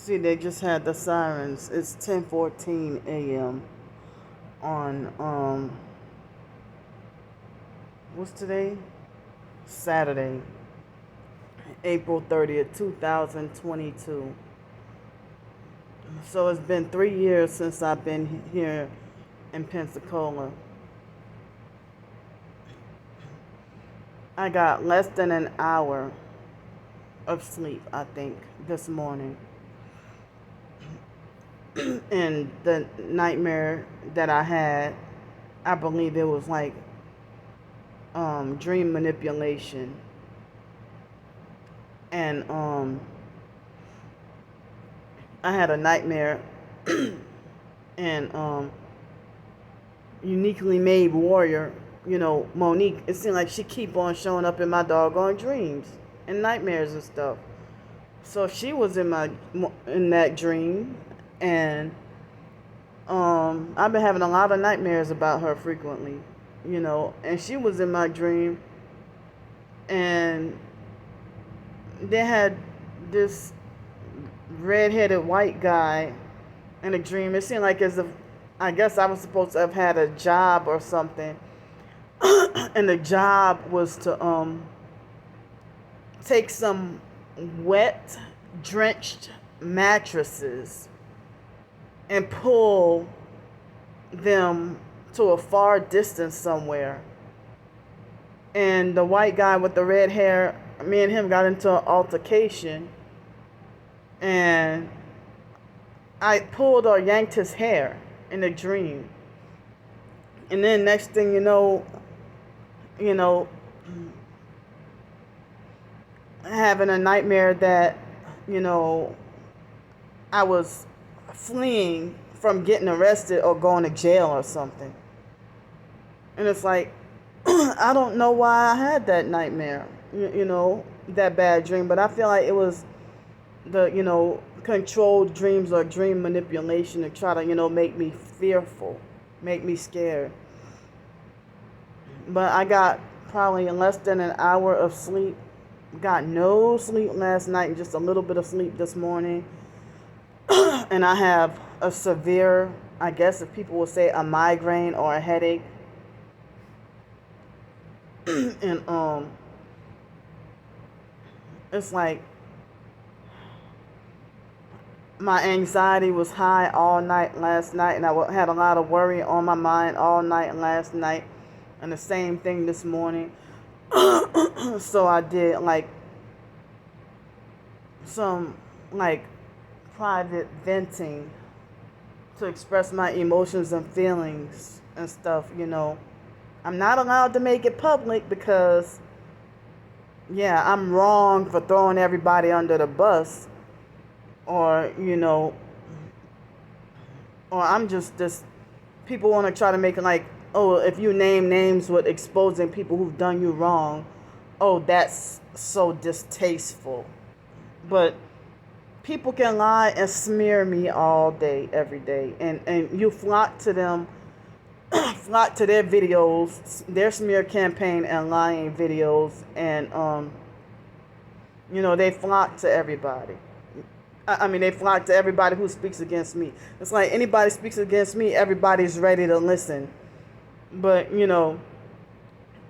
See, they just had the sirens. It's 10:14 a.m. on what's today? Saturday, April 30th, 2022. So it's been 3 years since I've been here in Pensacola. I got less than an hour of sleep, I think, this morning. And the nightmare that I had, I believe it was like dream manipulation. And I had a nightmare and uniquely made warrior, Monique, it seemed like she keep on showing up in my doggone dreams and nightmares and stuff. So she was in that dream, and I've been having a lot of nightmares about her frequently, and she was in my dream, and they had this red-headed white guy in a dream. It seemed like as if I guess I was supposed to have had a job or something, and the job was to take some wet, drenched mattresses and pull them to a far distance somewhere. And the white guy with the red hair, me and him got into an altercation, and I pulled or yanked his hair in a dream. And then next thing you know, having a nightmare that, I was fleeing from getting arrested or going to jail or something. And it's like, I don't know why I had that nightmare, that bad dream, but I feel like it was the, controlled dreams or dream manipulation to try to, make me fearful, make me scared. But I got probably less than an hour of sleep. Got no sleep last night and just a little bit of sleep this morning. And I have a severe, I guess if people would say, a migraine or a headache. And it's like my anxiety was high all night last night, and I had a lot of worry on my mind all night last night, and the same thing this morning. So I did like some like private venting to express my emotions and feelings and stuff. I'm not allowed to make it public because, yeah, I'm wrong for throwing everybody under the bus, or or I'm just this. People want to try to make it like, oh, if you name names with exposing people who've done you wrong, oh, that's so distasteful. But people can lie and smear me all day, every day, and you flock to them, flock to their videos, their smear campaign and lying videos, and they flock to everybody. I mean, they flock to everybody who speaks against me. It's like anybody speaks against me, everybody's ready to listen. But,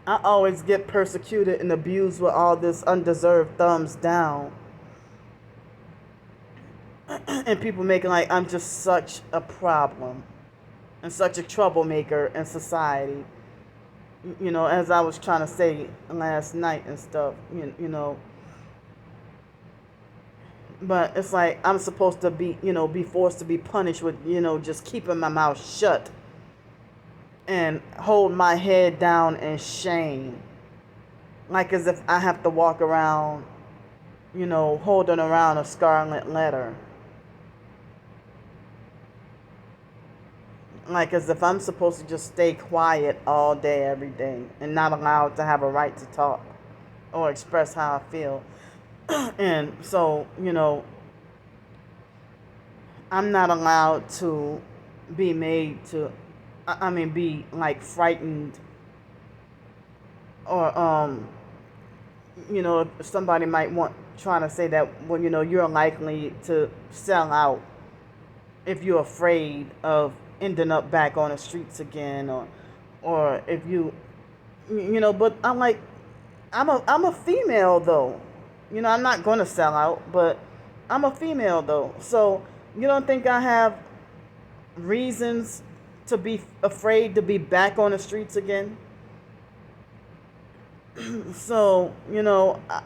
I always get persecuted and abused with all this undeserved thumbs down. And people making like I'm just such a problem and such a troublemaker in society. As I was trying to say last night and stuff, But it's like I'm supposed to be forced to be punished with, just keeping my mouth shut and hold my head down in shame. Like as if I have to walk around, holding around a scarlet letter. Like as if I'm supposed to just stay quiet all day, every day, and not allowed to have a right to talk or express how I feel. And so, I'm not allowed to be made to, be like frightened or somebody might want trying to say that, well, you're likely to sell out if you're afraid of ending up back on the streets again, or if but I'm like, I'm a female though. I'm not gonna sell out, but I'm a female though. So you don't think I have reasons to be afraid to be back on the streets again? So,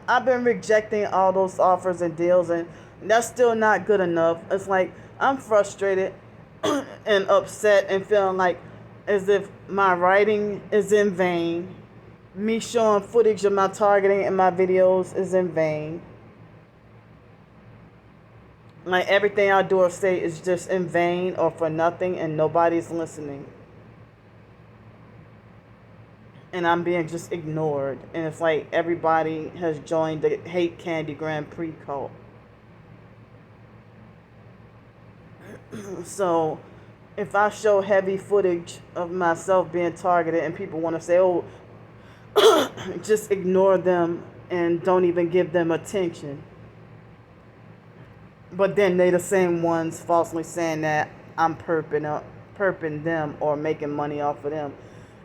I've been rejecting all those offers and deals, and that's still not good enough. It's like I'm frustrated and upset and feeling like as if my writing is in vain. Me showing footage of my targeting in my videos is in vain. Like everything I do or say is just in vain or for nothing, and nobody's listening. And I'm being just ignored. And it's like everybody has joined the hate Candy Grandpre cult. So if I show heavy footage of myself being targeted and people want to say, oh, just ignore them and don't even give them attention. But then they the same ones falsely saying that I'm perping them or making money off of them.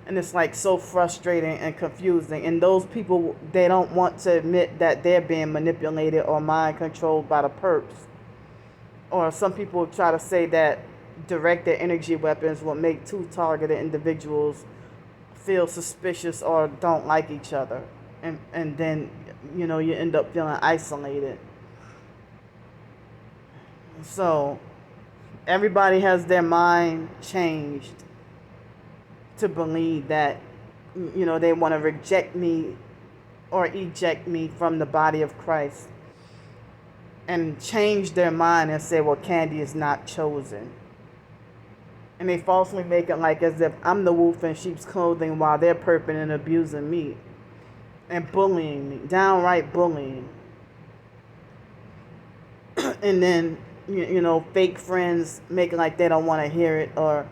And it's like so frustrating and confusing. And those people, they don't want to admit that they're being manipulated or mind controlled by the perps. Or some people try to say that directed energy weapons will make two targeted individuals feel suspicious or don't like each other. And then, you end up feeling isolated. So everybody has their mind changed to believe that, they want to reject me or eject me from the body of Christ, and change their mind and say, well, Candy is not chosen. And they falsely make it like as if I'm the wolf in sheep's clothing while they're perping and abusing me and bullying me, downright bullying. And then, fake friends make it like they don't want to hear it, or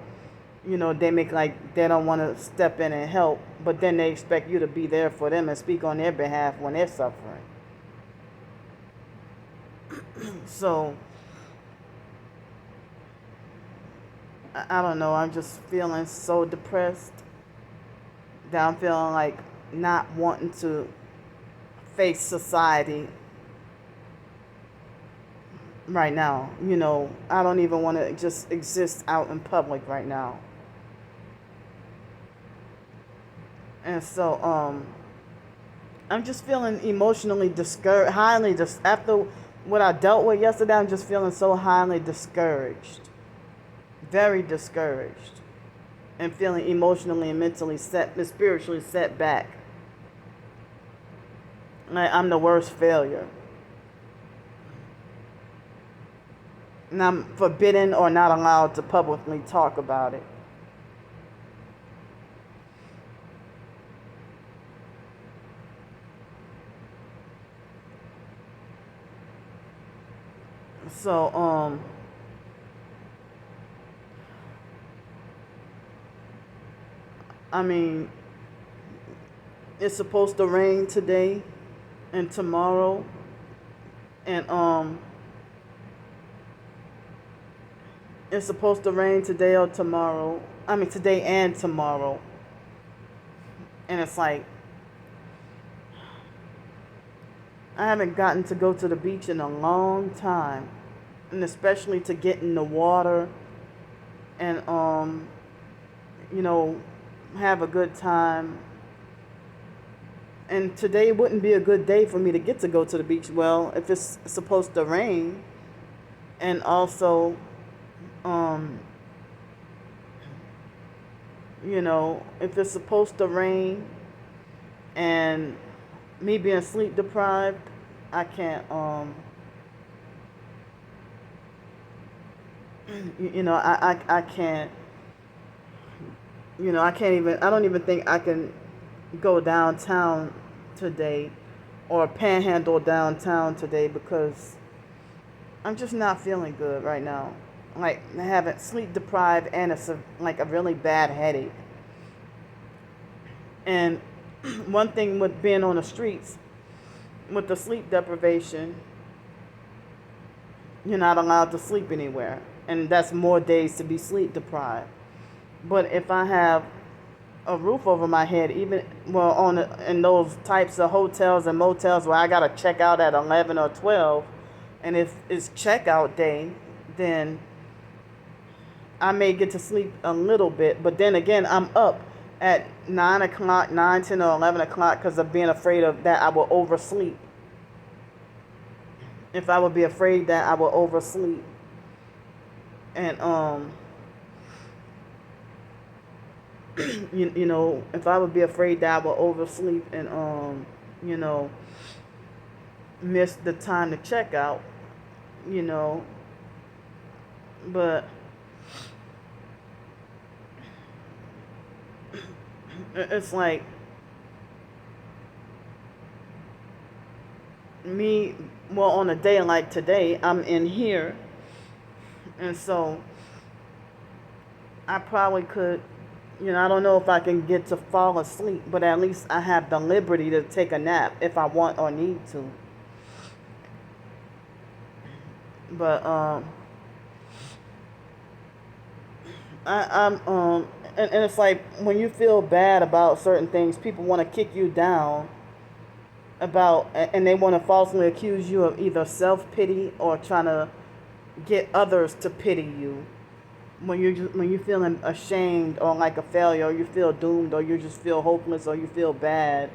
they make like they don't want to step in and help, but then they expect you to be there for them and speak on their behalf when they're suffering. So, I don't know, I'm just feeling so depressed that I'm feeling like not wanting to face society right now. I don't even want to just exist out in public right now. And so, I'm just feeling emotionally discouraged, after what I dealt with yesterday, I'm just feeling so highly discouraged. Very discouraged. And feeling emotionally and mentally spiritually set back. Like I'm the worst failure. And I'm forbidden or not allowed to publicly talk about it. So, I mean, it's supposed to rain today and tomorrow. And, it's supposed to rain today or tomorrow. I mean, today and tomorrow. And it's like, I haven't gotten to go to the beach in a long time. And especially to get in the water and, have a good time. And today wouldn't be a good day for me to get to go to the beach. Well, if it's supposed to rain, and also, if it's supposed to rain and me being sleep deprived, I can't, I can't, I don't even think I can go downtown today or panhandle downtown today because I'm just not feeling good right now. Like, I haven't sleep deprived and it's like a really bad headache. And one thing with being on the streets, with the sleep deprivation, you're not allowed to sleep anywhere, and that's more days to be sleep deprived. But if I have a roof over my head, even well in those types of hotels and motels where I gotta check out at 11 or 12, and if it's checkout day, then I may get to sleep a little bit. But then again, I'm up at 9 o'clock, 9, 10, or 11 o'clock because of being afraid of that I will oversleep. If I would be afraid that I will oversleep, and if I would be afraid that I will oversleep and you know, miss the time to check out, you know, but it's like me, well, on a day like today, I'm in here, and so I probably could, I don't know if I can get to fall asleep, but at least I have the liberty to take a nap if I want or need to. But and it's like when you feel bad about certain things, people want to kick you down and they want to falsely accuse you of either self-pity or trying to get others to pity you. When you're feeling ashamed or like a failure, or you feel doomed, or you just feel hopeless, or you feel bad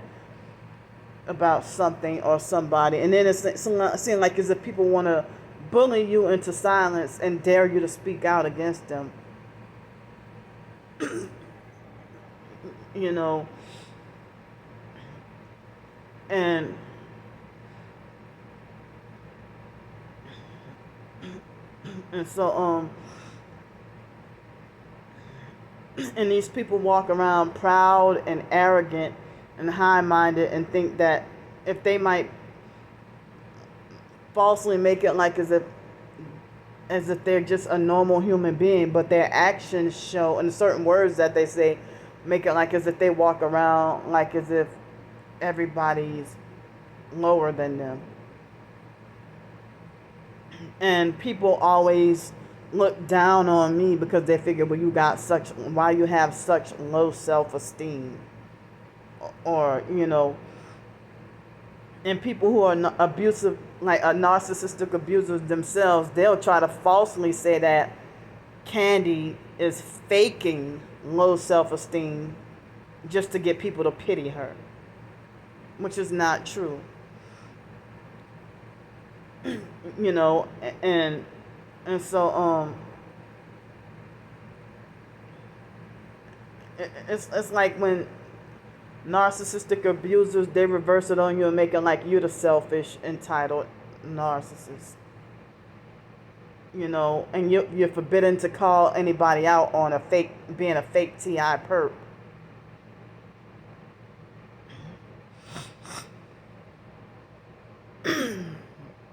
about something or somebody, and then it seems like as if people want to bully you into silence and dare you to speak out against them. you know, and and so and these people walk around proud and arrogant and high-minded and think that if they might falsely make it like as if they're just a normal human being, but their actions show, and certain words that they say make it like as if they walk around like as if everybody's lower than them. And people always look down on me because they figure, well, why you have such low self-esteem, or and people who are abusive, like narcissistic abusers themselves, they'll try to falsely say that Candy is faking low self-esteem just to get people to pity her, which is not true. And so it's like when narcissistic abusers, they reverse it on you and make it like you're the selfish, entitled narcissist. And you're forbidden to call anybody out on being a fake TI perp.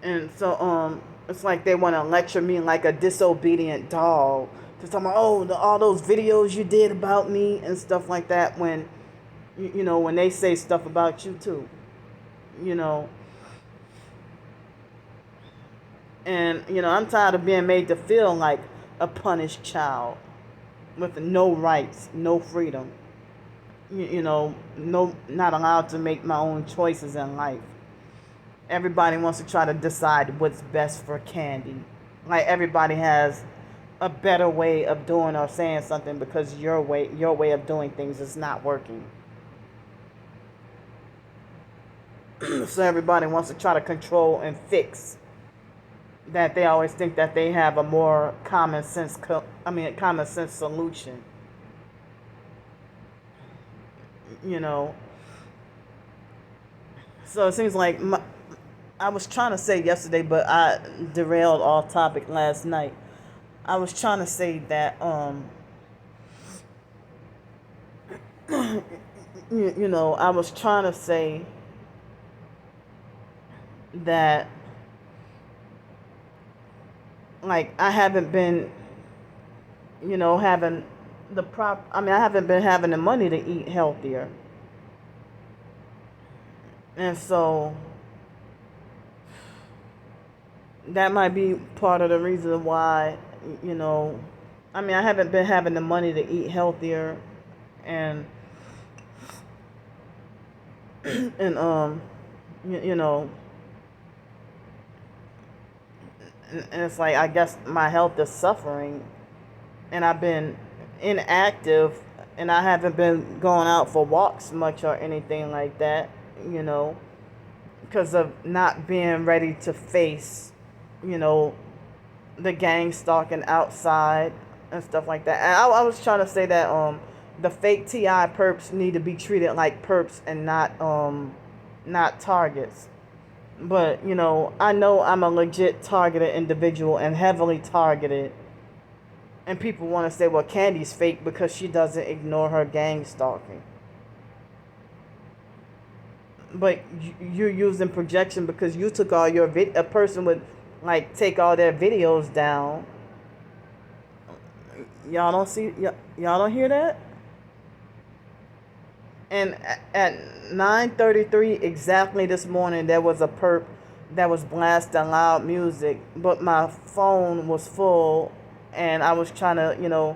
And so it's like they want to lecture me like a disobedient dog, to talk about, all those videos you did about me and stuff like that, when when they say stuff about you too, and I'm tired of being made to feel like a punished child with no rights, no freedom, no, not allowed to make my own choices in life. Everybody wants to try to decide what's best for Candy. Like everybody has a better way of doing or saying something because your way of doing things is not working. So everybody wants to try to control and fix. That they always think that they have a more common sense solution. So it seems like I was trying to say yesterday, but I derailed off topic last night. I was trying to say that I was trying to say that, like, I haven't been having I haven't been having the money to eat healthier. And so that might be part of the reason why, you know, I mean, I haven't been having the money to eat healthier, and and you know, and it's like I guess my health is suffering, and I've been inactive, and I haven't been going out for walks much or anything like that, you know, because of not being ready to face, you know, the gang stalking outside and stuff like that. And I was trying to say that the fake TI perps need to be treated like perps and not targets. But you know I'm a legit targeted individual and heavily targeted. And people want to say, well, Candy's fake because she doesn't ignore her gang stalking. But you're using projection because you took all your a person would like take all their videos down. Y'all don't see, y'all don't hear that? And at 9:33 exactly this morning, there was a perp that was blasting loud music, but my phone was full, and I was trying to,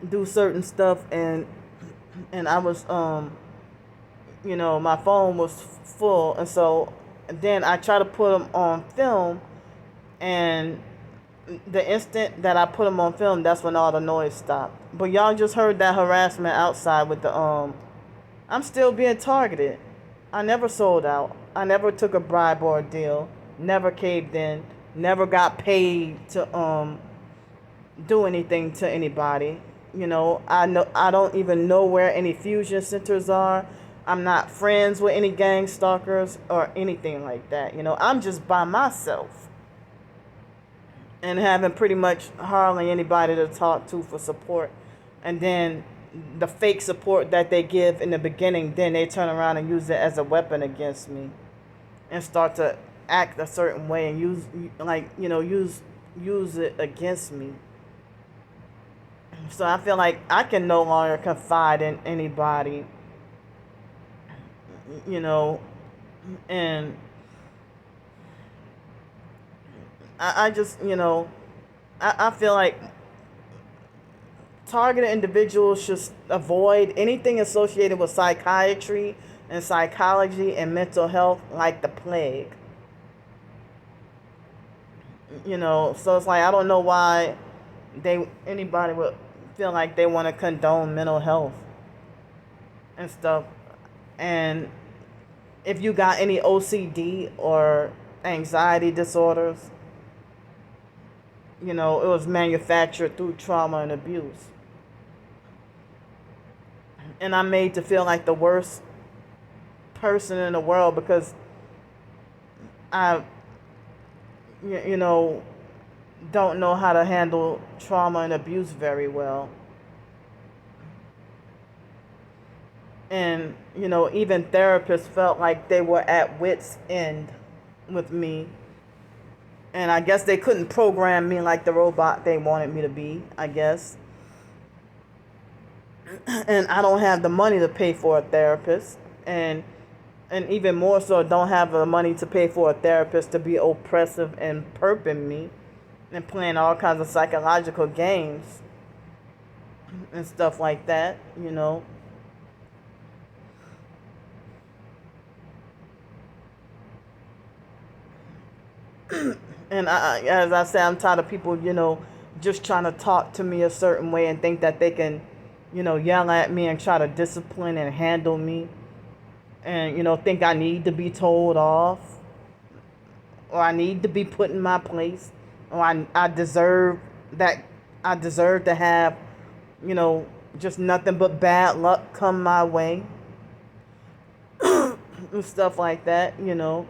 do certain stuff, and I was, my phone was full, and so then I tried to put them on film, and the instant that I put them on film, that's when all the noise stopped. But y'all just heard that harassment outside with the I'm still being targeted. I never sold out. I never took a bribe or a deal. Never caved in. Never got paid to do anything to anybody. I don't even know where any fusion centers are. I'm not friends with any gang stalkers or anything like that. I'm just by myself and having pretty much hardly anybody to talk to for support. And then the fake support that they give in the beginning, then they turn around and use it as a weapon against me and start to act a certain way and use it against me. So I feel like I can no longer confide in anybody, and I just, I feel like targeted individuals should avoid anything associated with psychiatry and psychology and mental health like the plague. So it's like I don't know why anybody would feel like they want to condone mental health and stuff. And if you got any OCD or anxiety disorders, it was manufactured through trauma and abuse. And I'm made to feel like the worst person in the world because I, don't know how to handle trauma and abuse very well. And, even therapists felt like they were at wit's end with me. And I guess they couldn't program me like the robot they wanted me to be, I guess. And I don't have the money to pay for a therapist. And even more so, don't have the money to pay for a therapist to be oppressive and perping me and playing all kinds of psychological games and stuff like that, And as I say, I'm tired of people, just trying to talk to me a certain way and think that they can, yell at me and try to discipline and handle me. And, think I need to be told off. Or I need to be put in my place. Or I deserve that. I deserve to have, just nothing but bad luck come my way. And stuff like that, And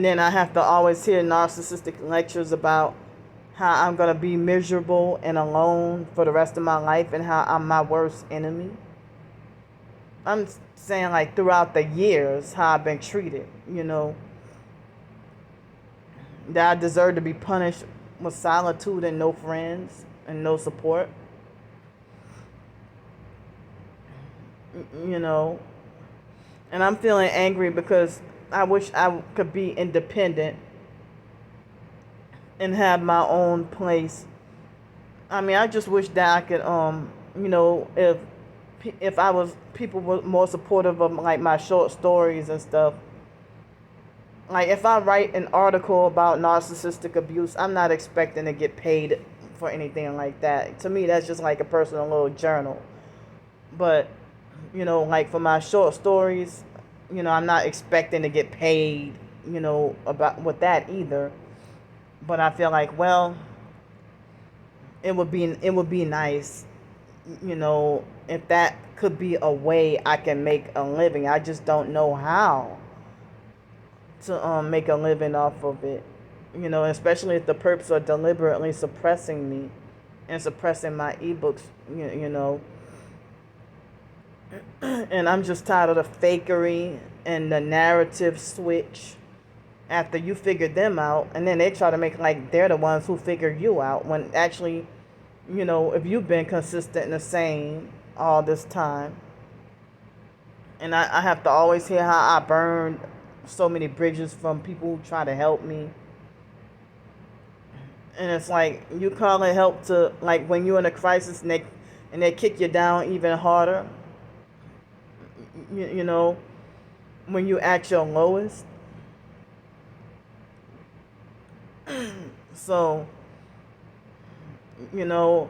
then I have to always hear narcissistic lectures about how I'm going to be miserable and alone for the rest of my life and how I'm my worst enemy. I'm saying like throughout the years how I've been treated, that I deserve to be punished with solitude and no friends and no support. And I'm feeling angry because I wish I could be independent and have my own place. I mean, I just wish that I could, if I was people were more supportive of like my short stories and stuff. Like if I write an article about narcissistic abuse, I'm not expecting to get paid for anything like that. To me, that's just like a personal little journal. But like for my short stories, I'm not expecting to get paid, about with that either. But I feel like, well, it would be nice, if that could be a way I can make a living. I just don't know how to make a living off of it. Especially if the perps are deliberately suppressing me and suppressing my ebooks, and I'm just tired of the fakery and the narrative switch after you figured them out, and then they try to make like they're the ones who figured you out, when actually, if you've been consistent and the same all this time. And I have to always hear how I burned so many bridges from people who try to help me. And it's like you call it help to, like, when you're in a crisis and they kick you down even harder. You know, when you at your lowest. So, you know,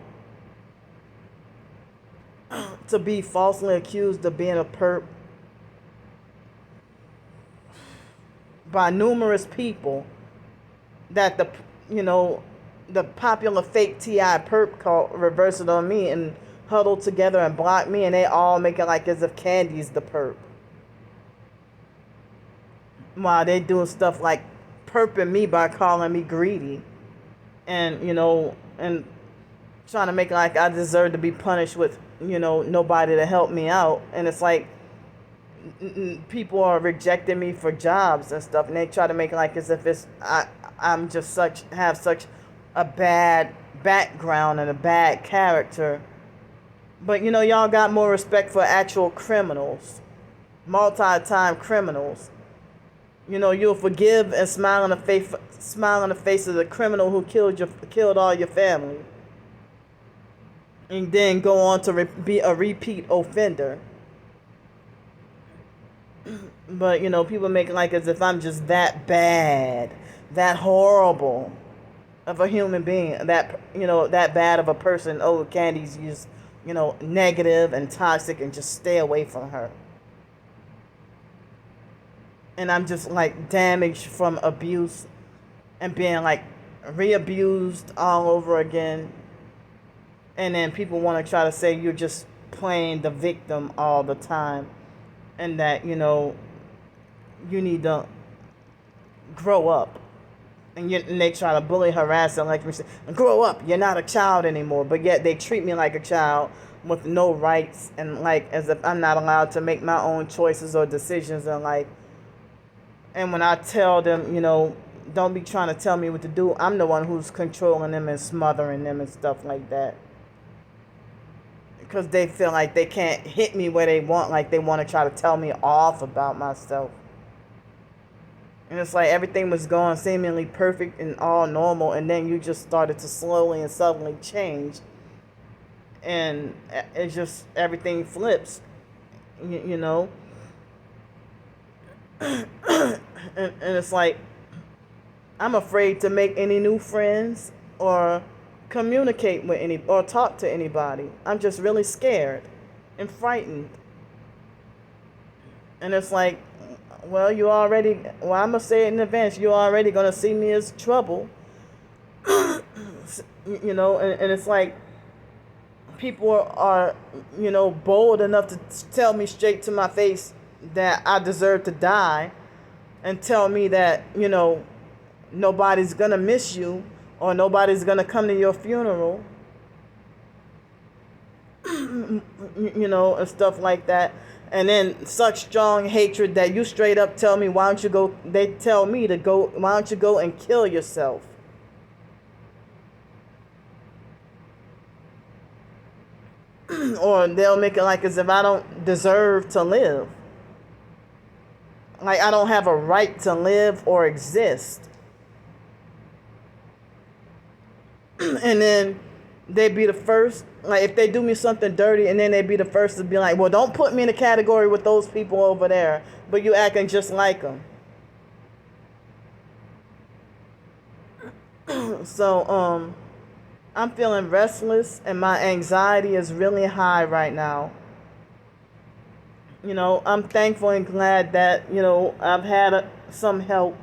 to be falsely accused of being a perp by numerous people, that the popular fake TI perp called reverse it on me and huddled together and blocked me, and they all make it like as if Candy's the perp, while they doing stuff like perping me by calling me greedy, and and trying to make it like I deserve to be punished with nobody to help me out. And it's like people are rejecting me for jobs and stuff, and they try to make it like as if I'm just have such a bad background and a bad character. But y'all got more respect for actual criminals, multi-time criminals. You'll forgive and smile in the face of the criminal who killed all your family, and then go on to be a repeat offender. But people make it like as if I'm just that bad, that horrible of a human being, that that bad of a person. Oh, Candy's just negative and toxic, and just stay away from her. And I'm just like damaged from abuse and being like re-abused all over again. And then people want to try to say you're just playing the victim all the time, and that you need to grow up. And they try to bully, harass, and like me say, grow up, you're not a child anymore. But yet they treat me like a child with no rights, and like as if I'm not allowed to make my own choices or decisions in life. And when I tell them, don't be trying to tell me what to do, I'm the one who's controlling them and smothering them and stuff like that. Because they feel like they can't hit me where they want, like they want to try to tell me off about myself. And it's like everything was going seemingly perfect and all normal, and then you just started to slowly and suddenly change. And it's just, everything flips, and it's like I'm afraid to make any new friends or communicate with any or talk to anybody. I'm just really scared and frightened. And it's like, well, I'm gonna say it in advance, you're already gonna see me as trouble. And it's like people are bold enough to tell me straight to my face that I deserve to die, and tell me that nobody's gonna miss you, or nobody's gonna come to your funeral, and stuff like that. And then such strong hatred that you straight up tell me, they tell me to go, why don't you go and kill yourself? Or they'll make it like as if I don't deserve to live. Like I don't have a right to live or exist. And then they be the first, like if they do me something dirty, and then they be the first to be like, well, don't put me in a category with those people over there, but you acting just like them. So I'm feeling restless, and my anxiety is really high right now. I'm thankful and glad that I've had some help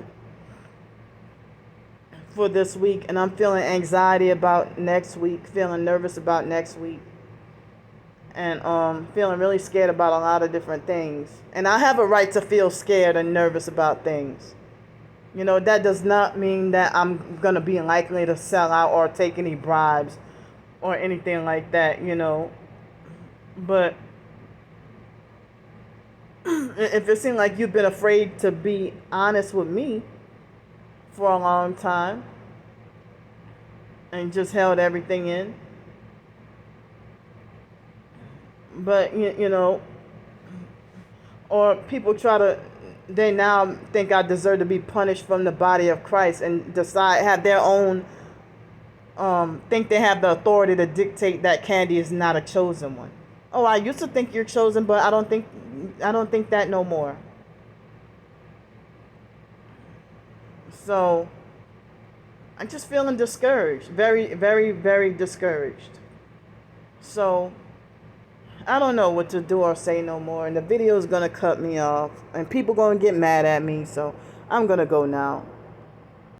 for this week, and I'm feeling anxiety about next week, feeling nervous about next week, and feeling really scared about a lot of different things. And I have a right to feel scared and nervous about things. That does not mean that I'm gonna be likely to sell out or take any bribes or anything like that. But if it seems like you've been afraid to be honest with me for a long time and just held everything in, but or people they now think I deserve to be punished from the body of Christ and have their own, think they have the authority to dictate that Candy is not a chosen one. Oh, I used to think you're chosen, but I don't think that no more. So I'm just feeling discouraged, very, very, very discouraged. So I don't know what to do or say no more, and the video is gonna cut me off, and people gonna get mad at me. So I'm gonna go now.